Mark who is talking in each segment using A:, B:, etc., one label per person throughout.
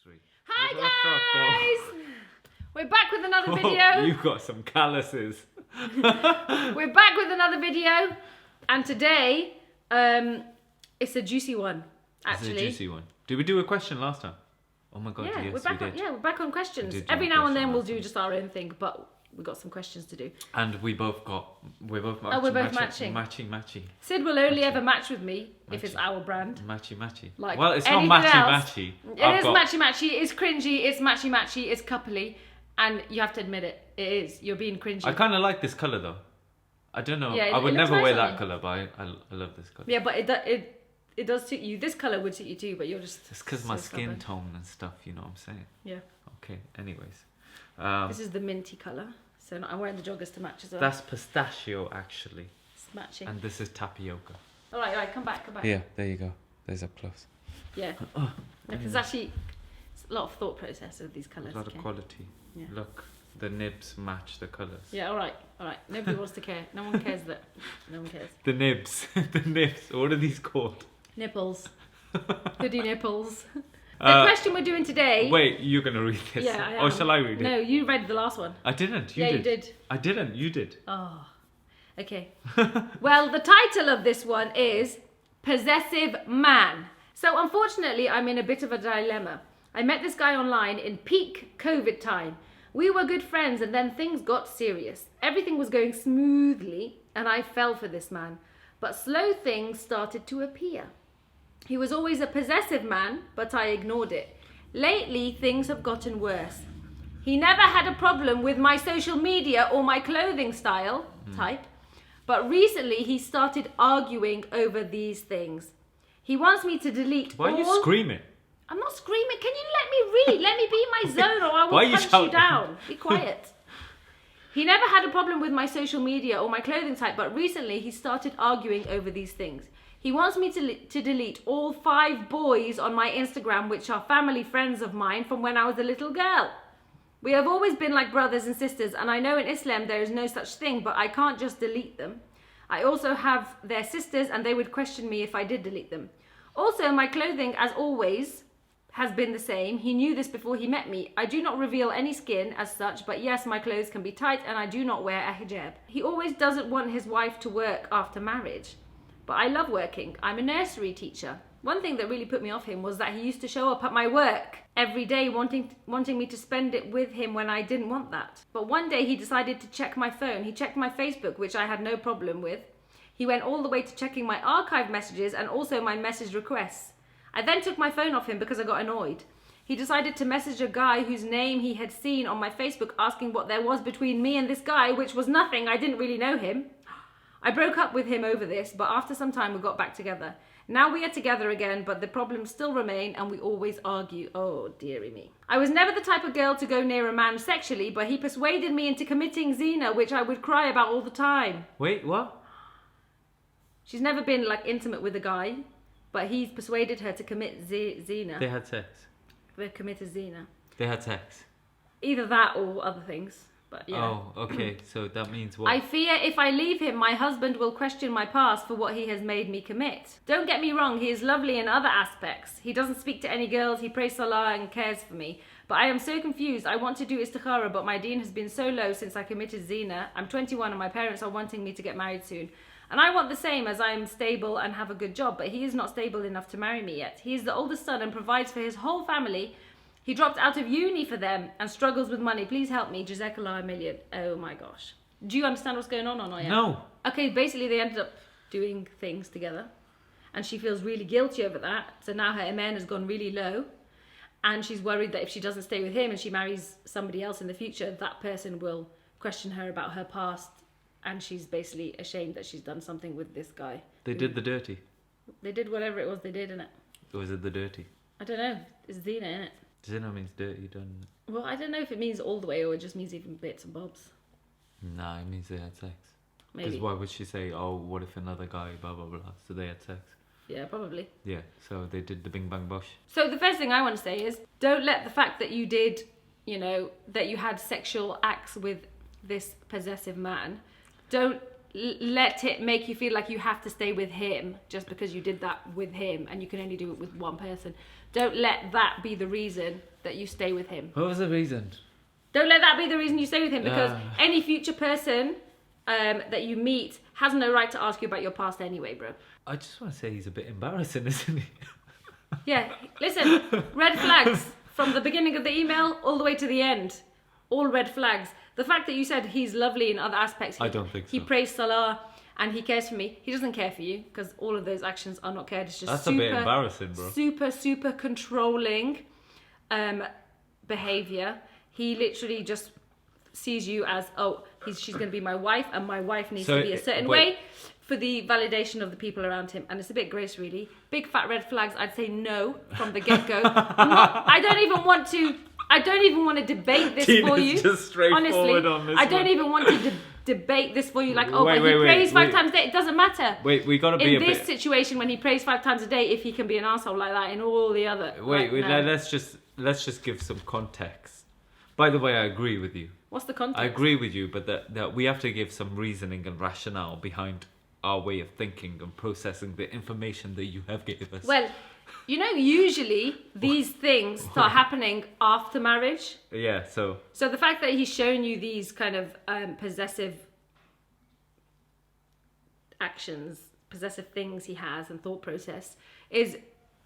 A: 3.
B: Hi guys! We're back with another video.
A: You've got some calluses.
B: We're back with another video, and today it's a juicy one. Actually,
A: It's a juicy one. Did we do a question last time? Oh my god,
B: yeah,
A: yes,
B: we're back.
A: we did.
B: We're back on questions.
A: We did do
B: Every
A: a
B: now and
A: question
B: then we'll
A: last
B: do
A: time.
B: just our own thing, but we've got some questions to do.
A: And we're both matching.
B: we're both matching.
A: Matching.
B: Sid will only ever match with me if it's
A: Matching.
B: our brand.
A: Matchy.
B: Like
A: Well, it's not
B: anything else.
A: matchy.
B: It is matchy. It's cringy. It's matchy. It's coupley, and you have to admit it. It is. You're being cringy.
A: I kind of like this colour though. I don't know.
B: Yeah,
A: I would
B: it looks
A: never wear
B: nice on
A: that
B: you.
A: colour, but I love this colour.
B: Yeah, but it does suit you. This colour would suit you too, but you're just.
A: It's because
B: so
A: my skin
B: stubborn.
A: tone and stuff. You know what I'm saying?
B: Yeah.
A: Okay. Anyways,
B: This is the minty colour, so I'm wearing the joggers to match as well.
A: that's pistachio actually,
B: It's matching.
A: and this is tapioca.
B: All right, come back.
A: Yeah, there you go. There's up close.
B: Yeah.
A: Oh,
B: There's actually a lot of thought process with these colours.
A: a lot of quality.
B: Yeah.
A: Look, the nibs match the colours.
B: Yeah, all right. Nobody wants to care. No one cares that. No one cares.
A: The nibs. The nibs. What are these called?
B: Nipples. Hoodie nipples. The question we're doing today.
A: Wait, you're going to read this?
B: Yeah, I am.
A: Or shall I read it?
B: No, you read the last one.
A: I didn't. You
B: Yeah,
A: did.
B: you did.
A: I didn't. You did.
B: Oh, okay. Well, the title of this one is Possessive Man. So unfortunately, I'm in a bit of a dilemma. I met this guy online in peak COVID time. We were good friends and then things got serious. Everything was going smoothly and I fell for this man. But slow things started to appear. He was always a possessive man, but I ignored it. Lately, things have gotten worse. He never had a problem with my social media or my clothing style type, but recently he started arguing over these things. He wants me to delete
A: Why
B: all...
A: are you screaming?
B: I'm not screaming. Can you let me read? Let me be in my zone or I will
A: Why are you
B: punch
A: shouting?
B: you down. Be quiet. He never had a problem with my social media or my clothing type, but recently he started arguing over these things. He wants me to delete all 5 boys on my Instagram, which are family friends of mine from when I was a little girl. We have always been like brothers and sisters, and I know in Islam there is no such thing, but I can't just delete them. I also have their sisters, and they would question me if I did delete them. Also, my clothing, as always, has been the same. He knew this before he met me. I do not reveal any skin as such, but yes, my clothes can be tight, and I do not wear a hijab. He always doesn't want his wife to work after marriage. But I love working. I'm a nursery teacher. One thing that really put me off him was that he used to show up at my work every day wanting me to spend it with him when I didn't want that. But one day he decided to check my phone. He checked my Facebook, which I had no problem with. He went all the way to checking my archived messages and also my message requests. I then took my phone off him because I got annoyed. He decided to message a guy whose name he had seen on my Facebook asking what there was between me and this guy, which was nothing. I didn't really know him. I broke up with him over this, but after some time we got back together. Now we are together again, but the problems still remain and we always argue. Oh, dearie me. I was never the type of girl to go near a man sexually, but he persuaded me into committing zina, which I would cry about all the time.
A: Wait, what?
B: She's never been like intimate with a guy, but he's persuaded her to commit zina.
A: They had sex.
B: They committed zina.
A: They had sex.
B: Either that or other things. But yeah.
A: Oh, okay. So that means what?
B: I fear if I leave him, my husband will question my past for what he has made me commit. Don't get me wrong, he is lovely in other aspects. He doesn't speak to any girls, he prays Salah and cares for me. But I am so confused. I want to do istikhara, but my deen has been so low since I committed zina. I'm 21 and my parents are wanting me to get married soon. And I want the same, as I am stable and have a good job, but he is not stable enough to marry me yet. He is the oldest son and provides for his whole family. He dropped out of uni for them and struggles with money. Please help me. Jazakallah a million. Oh my gosh. Do you understand what's going on or not yet?
A: No.
B: Okay, basically they ended up doing things together. And she feels really guilty over that. So now her iman has gone really low. And she's worried that if she doesn't stay with him and she marries somebody else in the future, that person will question her about her past. And she's basically ashamed that she's done something with this guy.
A: They did the dirty.
B: They did whatever it was they did, innit?
A: Or was it the dirty?
B: I don't know. It's Dina, innit?
A: Zina means dirty, doesn't it?
B: Well, I don't know if it means all the way or it just means even bits and bobs.
A: Nah, it means they had sex.
B: Maybe.
A: Because why would she say, oh, what if another guy, blah, blah, blah. So they had sex.
B: Yeah, probably.
A: Yeah, so they did the bing bang bosh.
B: So the first thing I want to say is, don't let the fact that you did, that you had sexual acts with this possessive man, don't let it make you feel like you have to stay with him just because you did that with him and you can only do it with one person. Don't let that be the reason that you stay with him.
A: What was the reason?
B: Don't let that be the reason you stay with him, because any future person that you meet has no right to ask you about your past anyway, bro.
A: I just want to say he's a bit embarrassing, isn't he?
B: Yeah, listen, red flags from the beginning of the email all the way to the end. All red flags. The fact that you said he's lovely in other aspects.
A: I don't think so.
B: He praised Salah and he cares for me. He doesn't care for you, because all of those actions are not cared. It's just
A: That's a bit embarrassing, bro.
B: Super controlling behavior. He literally just sees you as, she's going to be my wife, and my wife needs to be a certain way for the validation of the people around him. And it's a bit gross, really. Big fat red flags. I'd say no from the get-go. I don't even want to debate this for you.
A: Just straightforward on this.
B: I don't even want to debate this for you. Like, but he prays 5 times a day. It doesn't matter.
A: Wait, we gotta be
B: in this situation when he prays 5 times a day. If he can be an asshole like that in all the other.
A: Let's just give some context. By the way, I agree with you.
B: What's the context?
A: I agree with you, but that we have to give some reasoning and rationale behind our way of thinking and processing the information that you have given us.
B: Well, usually these things start happening after marriage.
A: Yeah, so
B: the fact that he's shown you these kind of possessive actions, possessive things he has and thought process is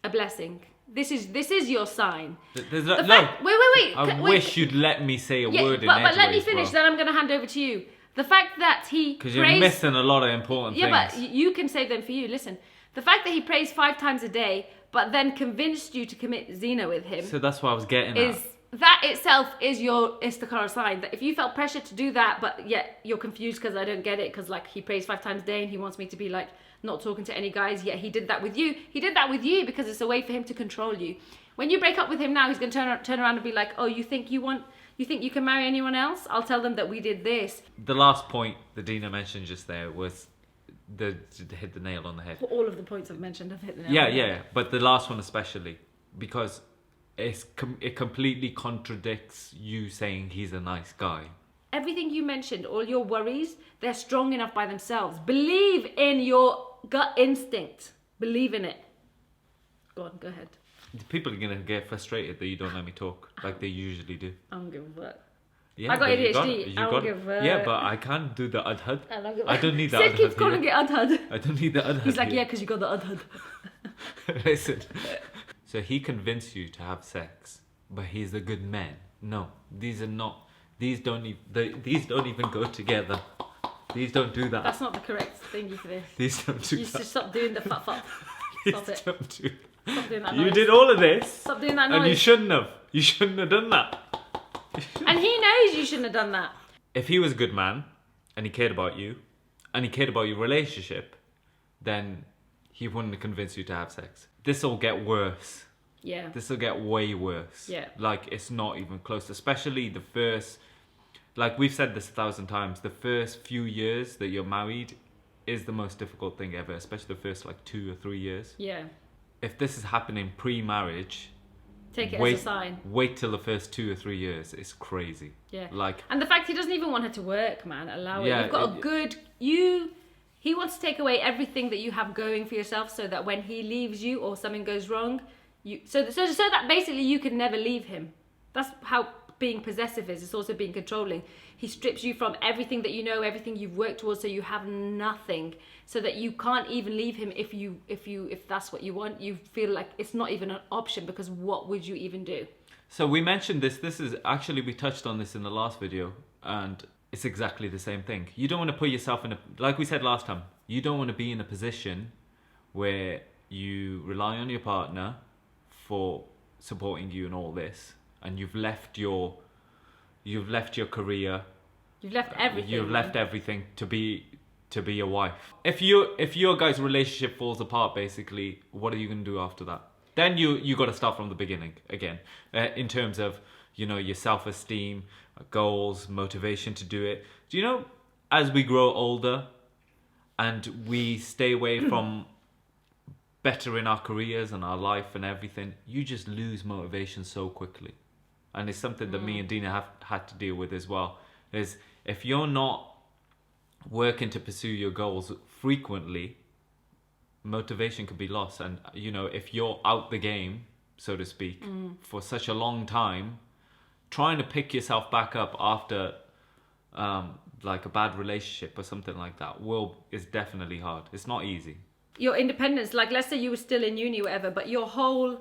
B: a blessing. This is your sign.
A: Wait. I wish you'd let me say a word in
B: but let me finish, then I'm going to hand over to you. The fact that he
A: because you're missing a lot of important things.
B: Yeah, but you can save them for you. Listen, the fact that he prays 5 times a day, but then convinced you to commit zina with him.
A: So that's what I was getting at.
B: That itself is your istikhara sign. That if you felt pressure to do that, but yet you're confused because I don't get it, because like he prays 5 times a day and he wants me to be like not talking to any guys, yet he did that with you. He did that with you because it's a way for him to control you. When you break up with him now, he's going to turn around and be like, oh, you think you can marry anyone else? I'll tell them that we did this.
A: The last point that Dina mentioned just there was hit the nail on the head.
B: All of the points I've mentioned have hit the nail.
A: Yeah. But the last one especially, because it completely contradicts you saying he's a nice guy.
B: Everything you mentioned, all your worries, they're strong enough by themselves. Believe in your gut instinct. Believe in it. Go ahead.
A: People are going to get frustrated that you don't let me talk like they usually do.
B: I don't give a fuck.
A: Yeah,
B: I got ADHD. I don't give a fuck.
A: Yeah, but I can't do the adhad.
B: I
A: don't need the
B: Sid
A: adhad.
B: keeps calling it adhad.
A: I don't need the adhad.
B: He's like, yeah, because you got the adhad.
A: Listen. So he convinced you to have sex, but he's a good man. No, these don't even go together. These don't do that.
B: That's not the correct thingy for this.
A: These don't do
B: you
A: that.
B: You should stop doing the fuck. Stop it.
A: Don't do
B: Stop doing that noise.
A: You did all of this.
B: Stop doing that noise.
A: And you shouldn't have. You shouldn't have done that.
B: And he knows you shouldn't have done that.
A: If he was a good man, and he cared about you, and he cared about your relationship, then he wouldn't have convinced you to have sex. This will get worse.
B: Yeah.
A: This will get way worse.
B: Yeah.
A: Like, it's not even close. Especially the first... Like, we've said this 1,000 times. The first few years that you're married is the most difficult thing ever. Especially the first, 2 or 3 years.
B: Yeah.
A: If this is happening pre-marriage...
B: Take it as a sign.
A: Wait till the first 2 or 3 years. It's crazy.
B: Yeah.
A: Like...
B: And the fact he doesn't even want her to work, man. Allow it.
A: Yeah,
B: You've got a good... He wants to take away everything that you have going for yourself so that when he leaves you or something goes wrong... So that basically you can never leave him. That's how being possessive is. It's also being controlling. He strips you from everything that you know, everything you've worked towards, so you have nothing, so that you can't even leave him if that's what you want. You feel like it's not even an option, because what would you even do?
A: So we mentioned this. This is actually, we touched on this in the last video, and it's exactly the same thing. You don't want to put yourself in a, like we said last time, you don't want to be in a position where you rely on your partner for supporting you in all this, and you've left your career,
B: you've left everything,
A: you've left everything to be a wife. If your guys' relationship falls apart, basically, what are you going to do after that? Then you got to start from the beginning again, in terms of your self-esteem, goals, motivation to do it. Do you know, as we grow older and we stay away from bettering our careers and our life and everything, you just lose motivation so quickly. And it's something that me and Dina have had to deal with as well. Is if you're not working to pursue your goals frequently, motivation could be lost. And, you know, if you're out the game, so to speak, for such a long time, trying to pick yourself back up after like a bad relationship or something like that is definitely hard. It's not easy.
B: Your independence, like let's say you were still in uni or whatever, but your whole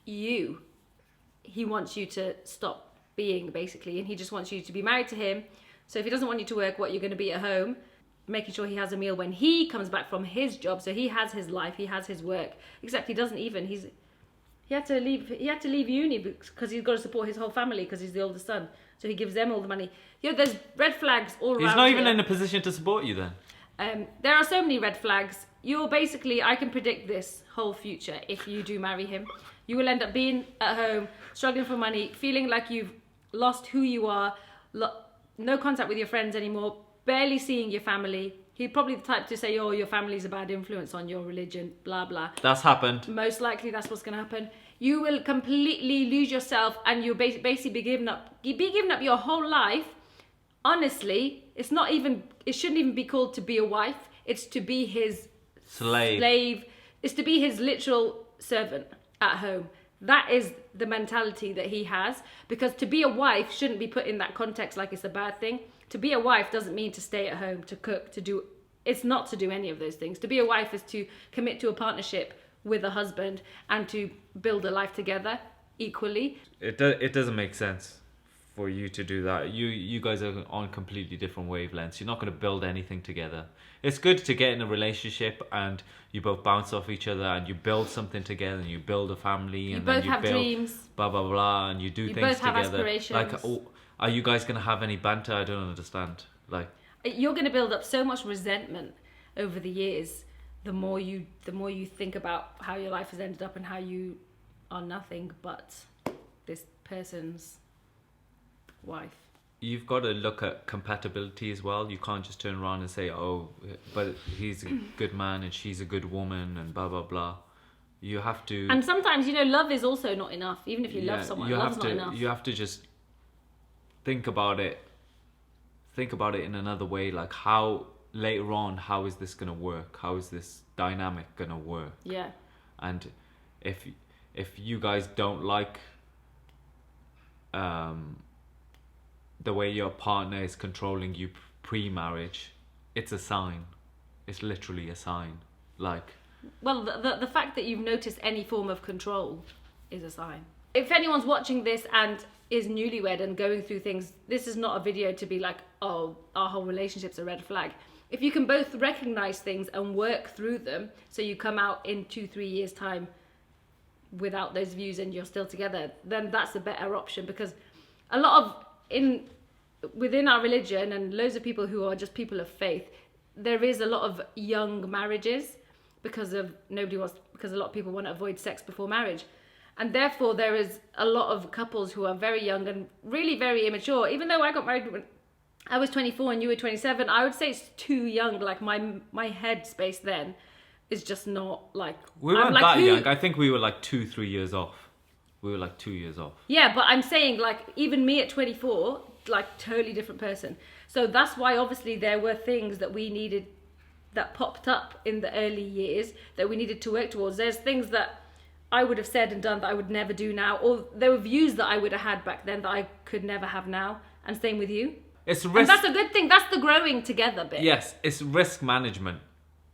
B: he wants you to stop being, basically, and he just wants you to be married to him. So if he doesn't want you to work, what, you're going to be at home making sure he has a meal when he comes back from his job. So he has his life, he has his work, except he doesn't even. He had to leave uni because he's got to support his whole family because he's the oldest son. So he gives them all the money. You know, there's red flags all around.
A: He's not even
B: here.
A: in a position to support you then.
B: There are so many red flags. You're basically, I can predict this whole future if you do marry him. You will end up being at home, struggling for money, feeling like you've lost who you are, no contact with your friends anymore, barely seeing your family. He'd probably the type to say, oh, your family's a bad influence on your religion, blah, blah.
A: That's happened.
B: Most likely that's what's going to happen. You will completely lose yourself and you'll basically be giving up your whole life. Honestly, it shouldn't even be called to be a wife. It's to be his slave. It's to be his literal servant at home. That is the mentality that he has, because to be a wife shouldn't be put in that context like it's a bad thing. To be a wife doesn't mean to stay at home, to cook, it's not to do any of those things. To be a wife is to commit to a partnership with a husband and to build a life together equally.
A: It doesn't make sense for you to do that. You guys are on completely different wavelengths. You're not going to build anything together. It's good to get in a relationship and you both bounce off each other and you build something together and you build a family and
B: both
A: then you
B: have
A: build
B: dreams.
A: Blah blah blah and you do
B: You
A: things
B: both have
A: together.
B: aspirations.
A: Like, are you guys going to have any banter? I don't understand. Like,
B: you're going to build up so much resentment over the years. The more you think about how your life has ended up and how you are nothing but this person's wife.
A: You've got to look at compatibility as well. You can't just turn around and say, oh, but he's a good man and she's a good woman and blah, blah, blah. You have to...
B: And sometimes, love is also not enough. Even if you love someone, love's not enough.
A: You have to just think about it in another way. Like, how later on, how is this going to work? How is this dynamic going to work?
B: Yeah.
A: And if you guys don't like... the way your partner is controlling you pre-marriage, it's a sign. It's literally a sign. Like,
B: well, the fact that you've noticed any form of control is a sign. If anyone's watching this and is newlywed and going through things, this is not a video to be like, oh, our whole relationship's a red flag. If you can both recognize things and work through them, so you come out in 2-3 years time without those views and you're still together, then that's a better option. Because a lot of within our religion and loads of people who are just people of faith, there is a lot of young marriages because a lot of people want to avoid sex before marriage, and therefore there is a lot of couples who are very young and really very immature. Even though I got married when I was 24 and you were 27, I would say it's too young. Like my head space then is just not like...
A: We weren't that young. I think we were like 2-3 years off. We were like 2 years off.
B: Yeah, but I'm saying, like, even me at 24, like, totally different person. So that's why obviously there were things that we needed, that popped up in the early years that we needed to work towards. There's things that I would have said and done that I would never do now, or there were views that I would have had back then that I could never have now. And same with you.
A: It's risk.
B: And that's a good thing. That's the growing together bit.
A: Yes, it's risk management.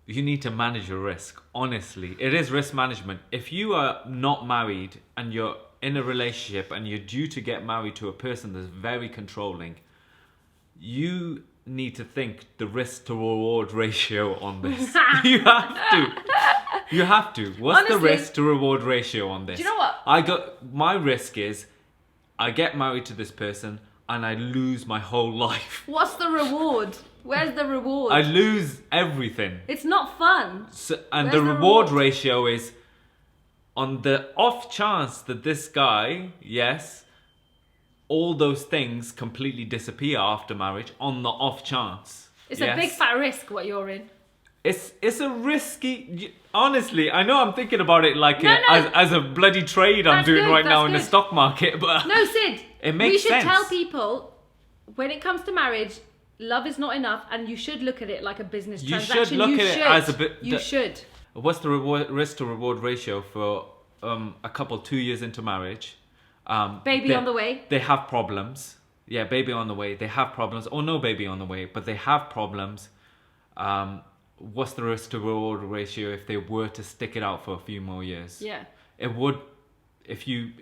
A: You need to manage your risk. Honestly, it is risk management. If you are not married and you're in a relationship and you're due to get married to a person that's very controlling, you need to think the risk to reward ratio on this. You have to. What's
B: Honestly,
A: the risk to reward ratio on this?
B: Do you know what?
A: My risk is I get married to this person and I lose my whole life.
B: What's the reward? Where's the reward?
A: I lose everything.
B: It's not fun.
A: And
B: Where's
A: the
B: the
A: reward
B: reward?
A: ratio is, on the off chance that this guy, yes, all those things completely disappear after marriage, on the off chance.
B: It's
A: yes,
B: a big fat risk what you're in.
A: It's a risky... Honestly, I know I'm thinking about it like
B: No, no.
A: as a bloody trade I'm
B: That's
A: doing
B: good,
A: right now
B: that's
A: in the
B: good.
A: stock market, but...
B: No, Sid.
A: It makes
B: we should
A: sense.
B: tell people, when it comes to marriage, love is not enough, and you should look at it like a business
A: You
B: transaction.
A: should look at it as a bit.
B: You should.
A: What's the risk to reward ratio for a couple 2 years into marriage?
B: Baby on the way.
A: They have problems. Yeah, baby on the way. They have problems, or no baby on the way, but they have problems. What's the risk to reward ratio if they were to stick it out for a few more years?
B: Yeah.
A: It would. If you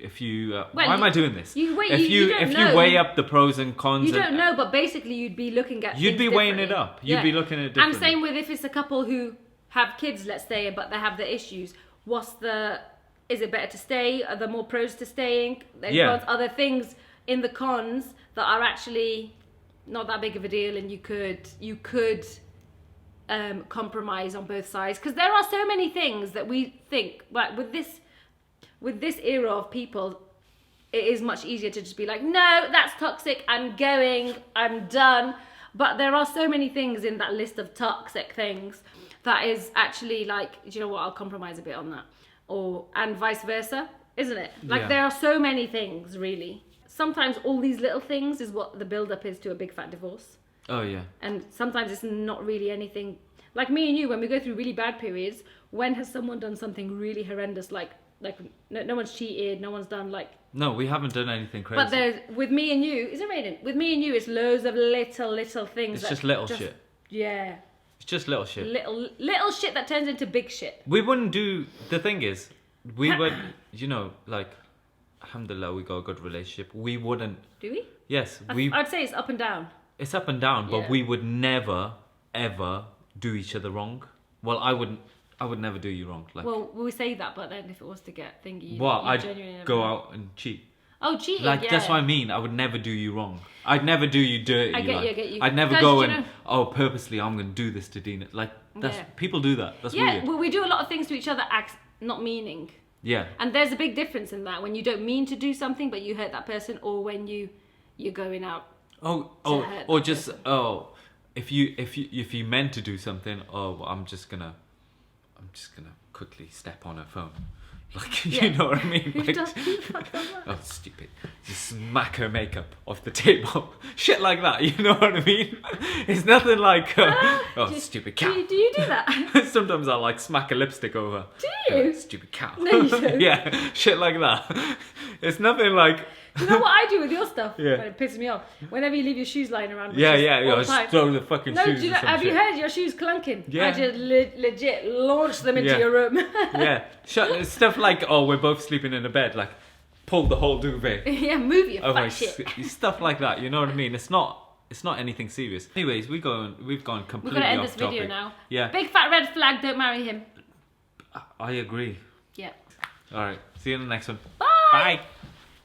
B: Well,
A: why am I doing this?
B: You wait.
A: If
B: you don't know.
A: weigh up the pros and cons,
B: You don't know, but basically you'd be looking at.
A: You'd
B: things
A: be weighing it
B: differently.
A: up. You'd be looking at it differently.
B: And same with if it's a couple who have kids, let's say, but they have the issues. Is it better to stay? Are there more pros to staying?
A: Yeah.
B: Are there things in the cons that are actually not that big of a deal, and you could compromise on both sides? Because there are so many things that we think, like with this era of people, it is much easier to just be like, no, that's toxic, I'm going, I'm done. But there are so many things in that list of toxic things that is actually like, do you know what, I'll compromise a bit on that. And vice versa, isn't it? Like
A: Yeah.
B: there are so many things, really. Sometimes all these little things is what the build-up is to a big fat divorce.
A: Oh yeah.
B: And sometimes it's not really anything. Like me and you, when we go through really bad periods, when has someone done something really horrendous, like no one's cheated, no one's done like...
A: No, we haven't done anything crazy.
B: But with me and you, is it raining? With me and you, it's loads of little things.
A: It's just little shit.
B: Yeah.
A: It's just little shit.
B: Little shit that turns into big shit.
A: We wouldn't do. The thing is, we would. Like, alhamdulillah, we got a good relationship. We wouldn't.
B: Do we?
A: Yes,
B: I'd say it's up and down.
A: It's up and down, but
B: Yeah.
A: we would never, ever do each other wrong. Well, I wouldn't. I would never do you wrong. Like,
B: Well, we say that, but then if it was to get thingy,
A: I'd
B: genuinely never
A: go
B: would.
A: out and cheat.
B: Oh, cheating.
A: Like,
B: yeah.
A: that's what I mean. I would never do you wrong. I'd never do you dirty.
B: I get
A: like,
B: you, I get you.
A: I'd never
B: Because,
A: go
B: you
A: and purposely I'm gonna do this to Dina. Like, that's
B: Yeah.
A: people do that. That's
B: Yeah,
A: weird.
B: well, we do a lot of things to each other, not meaning.
A: Yeah.
B: And there's a big difference in that when you don't mean to do something, but you hurt that person, or when you're going out. hurt
A: Or
B: that
A: just
B: person.
A: if you meant to do something, well, I'm just gonna quickly step on her phone, like
B: Yeah.
A: you know what I mean?
B: Who
A: Like,
B: does that?
A: oh, stupid! Just smack her makeup off the table, shit like that. You know what I mean? It's nothing like stupid cow.
B: Do you do that?
A: Sometimes I like smack a lipstick over.
B: Do you?
A: Stupid cow.
B: No, you don't.
A: Yeah, shit like that. It's nothing like.
B: You know what I do with your stuff?
A: Yeah.
B: When it pisses me off. Whenever you leave your shoes lying around.
A: Yeah,
B: all the
A: just
B: time.
A: throw the fucking
B: No,
A: shoes.
B: do you
A: or
B: know,
A: some
B: have you
A: shit.
B: heard your shoes clunking?
A: Yeah.
B: I just legit launch them into
A: Yeah.
B: your room.
A: Yeah, stuff like we're both sleeping in a bed, like pull the whole duvet
B: Yeah, move your
A: over
B: fat shit.
A: stuff like that. You know what I mean? It's not anything serious. Anyways, we've gone
B: We've
A: completely
B: got to end
A: off
B: this video
A: topic.
B: now.
A: Yeah,
B: Big fat red flag, don't marry him.
A: I agree.
B: Yeah.
A: All right, see you in the next one.
B: Bye.
A: Bye.